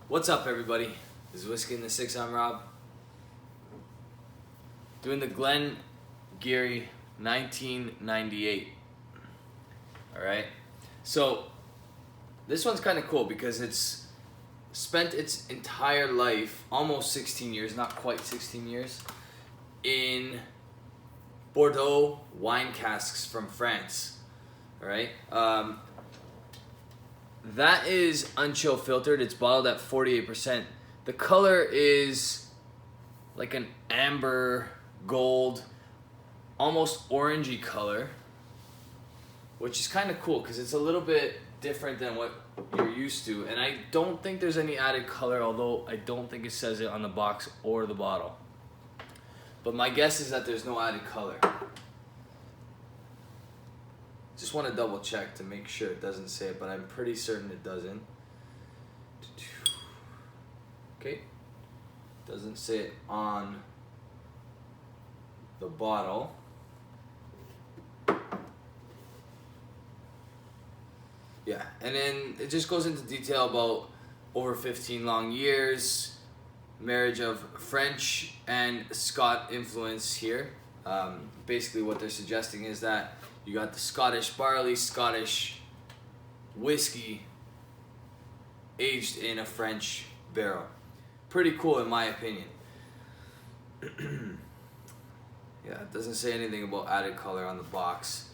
What's up, everybody? This is Whisky in the Six. I'm Rob. Doing the Glen Garioch 1998. Alright? So, this one's kind of cool because it's spent its entire life, almost 16 years, not quite 16 years, in Bordeaux wine casks from France. Alright? That is unchill filtered. It's bottled at 48%. The color is like an amber gold, almost orangey color, which is kind of cool because it's a little bit different than what you're used to. And I don't think there's any added color, although I don't think it says it on the box or the bottle. But my guess is that there's no added color. Just want to double check to make sure it doesn't say it, but I'm pretty certain it doesn't. Okay, doesn't say it on the bottle. Yeah, and then it just goes into detail about over 15 long years, marriage of French and Scott influence here. Basically what they're suggesting is that you got the Scottish barley, Scottish whiskey aged in a French barrel. Pretty cool in my opinion. Yeah, it doesn't say anything about added color on the box.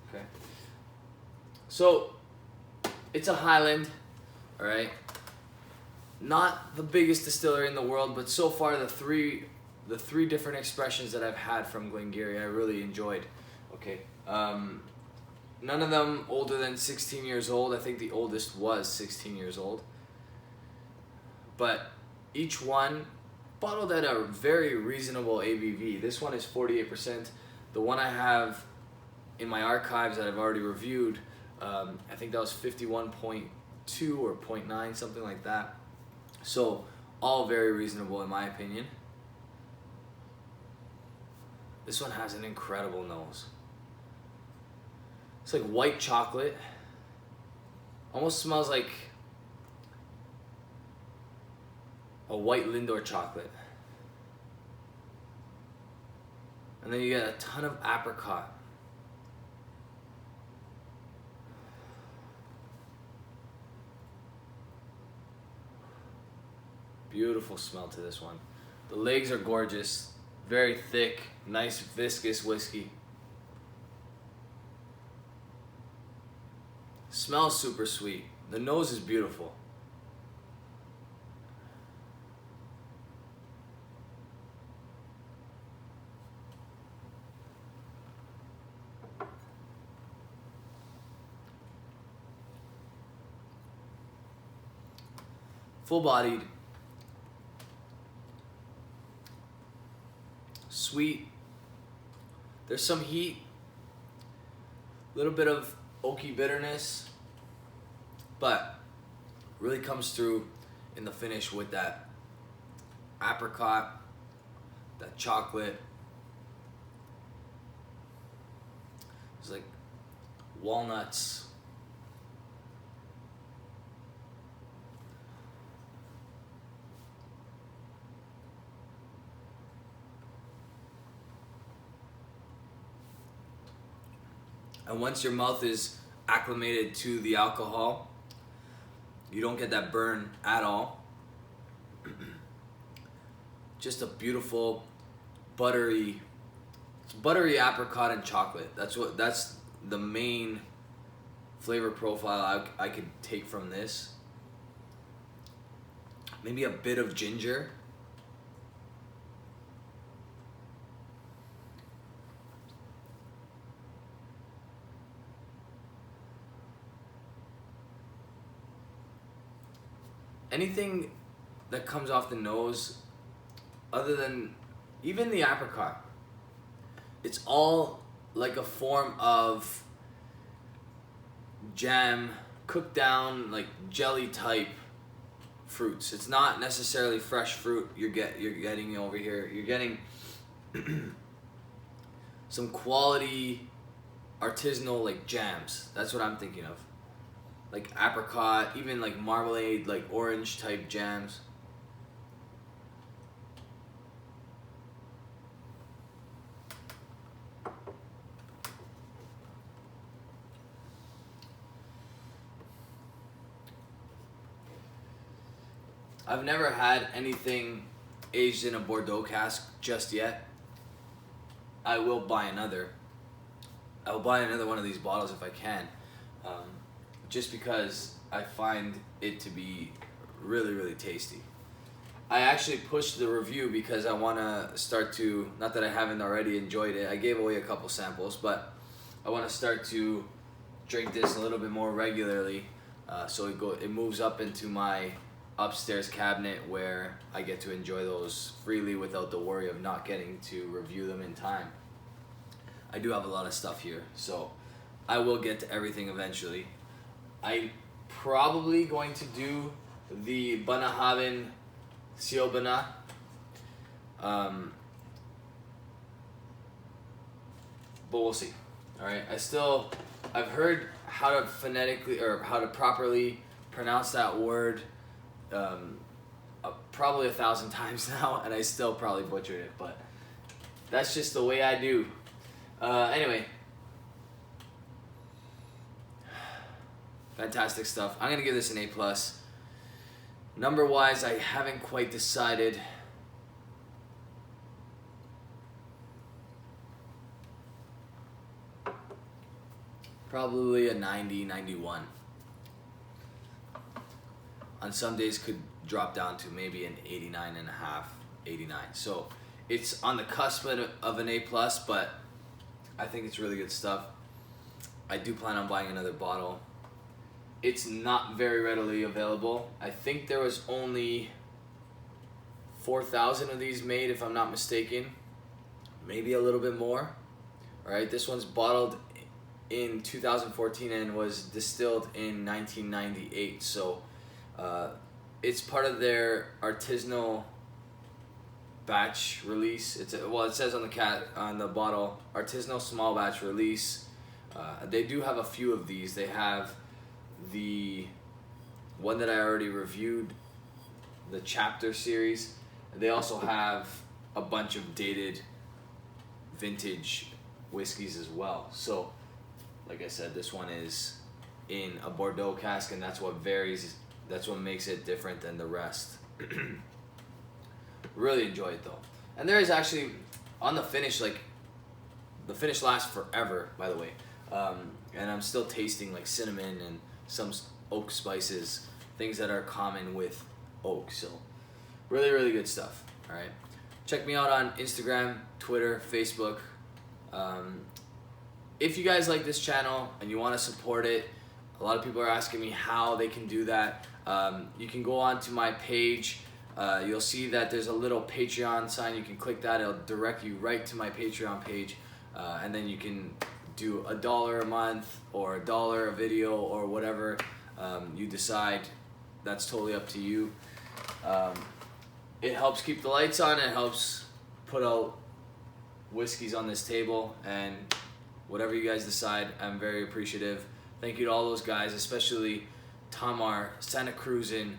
Okay. So, it's a highland, alright? Not the biggest distillery in the world, but so far the three different expressions that I've had from Glen Garioch I really enjoyed. Okay, none of them older than 16 years old. I think the oldest was 16 years old. But each one bottled at a very reasonable ABV. This one is 48%. The one I have in my archives that I've already reviewed, I think that was 51.2 or 0.9, something like that. So all very reasonable in my opinion. This one has an incredible nose. It's like white chocolate. Almost smells like a white Lindor chocolate. And then you get a ton of apricot. Beautiful smell to this one. The legs are gorgeous. Very thick, nice viscous whiskey. Smells super sweet. The nose is beautiful. Full-bodied. Sweet. There's some heat, a little bit of oaky bitterness, but really comes through in the finish with that apricot, that chocolate. It's like walnuts. And once your mouth is acclimated to the alcohol, you don't get that burn at all. Just a beautiful buttery apricot and chocolate. That's the main flavor profile I could take from this. Maybe a bit of ginger. Anything that comes off the nose, other than even the apricot, it's all like a form of jam, cooked down, like jelly type fruits. It's not necessarily fresh fruit you're getting over here. You're getting some quality artisanal like jams. That's what I'm thinking of. like apricot, even like marmalade, like orange type jams. I've never had anything aged in a Bordeaux cask just yet. I will buy another. I will buy another one of these bottles if I can, just because I find it to be really, really tasty. I actually pushed the review because I want to start to, not that I haven't already enjoyed it, I gave away a couple samples, but I want to start to drink this a little bit more regularly, so it moves up into my upstairs cabinet where I get to enjoy those freely without the worry of not getting to review them in time. I do have a lot of stuff here, so I will get to everything eventually. I'm probably going to do the Bunnahabhain Siobana. But we'll see. Alright, I've heard how to phonetically, or how to properly pronounce that word probably 1,000 times now, and I still probably butchered it, but that's just the way I do. Anyway, fantastic stuff. I'm gonna give this an A+. Number wise, I haven't quite decided. Probably a 90, 91. On some days could drop down to maybe an 89 and a half, 89. So it's on the cusp of an A+, but I think it's really good stuff. I do plan on buying another bottle. It's not very readily available. I think there was only 4,000 of these made, if I'm not mistaken. Maybe a little bit more. All right, this one's bottled in 2014 and was distilled in 1998. So it's part of their artisanal batch release. It says on the bottle, artisanal small batch release. They do have a few of these. They have the one that I already reviewed, the Chapter series. They also have a bunch of dated vintage whiskeys as well. So, like I said, this one is in a Bordeaux cask, and that's what makes it different than the rest. Really enjoy it though. And there is actually, on the finish, like, the finish lasts forever, by the way. And I'm still tasting like cinnamon and some oak spices, things that are common with oak. So really, really good stuff. All right. Check me out on Instagram, Twitter, Facebook. If you guys like this channel and you want to support it, a lot of people are asking me how they can do that. You can go on to my page. You'll see that there's a little Patreon sign. You can click that. It'll direct you right to my Patreon page. And then you can do $1 a month or $1 a video or whatever you decide. That's totally up to you. It helps keep the lights on. It helps put out whiskeys on this table, and whatever you guys decide, I'm very appreciative. Thank you to all those guys, especially Tamar, Santa Cruzin,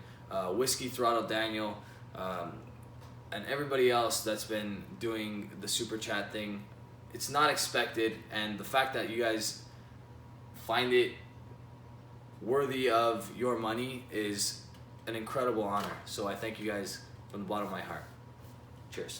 Whiskey Throttle Daniel, and everybody else that's been doing the super chat thing. It's not expected, and the fact that you guys find it worthy of your money is an incredible honor. So I thank you guys from the bottom of my heart. Cheers.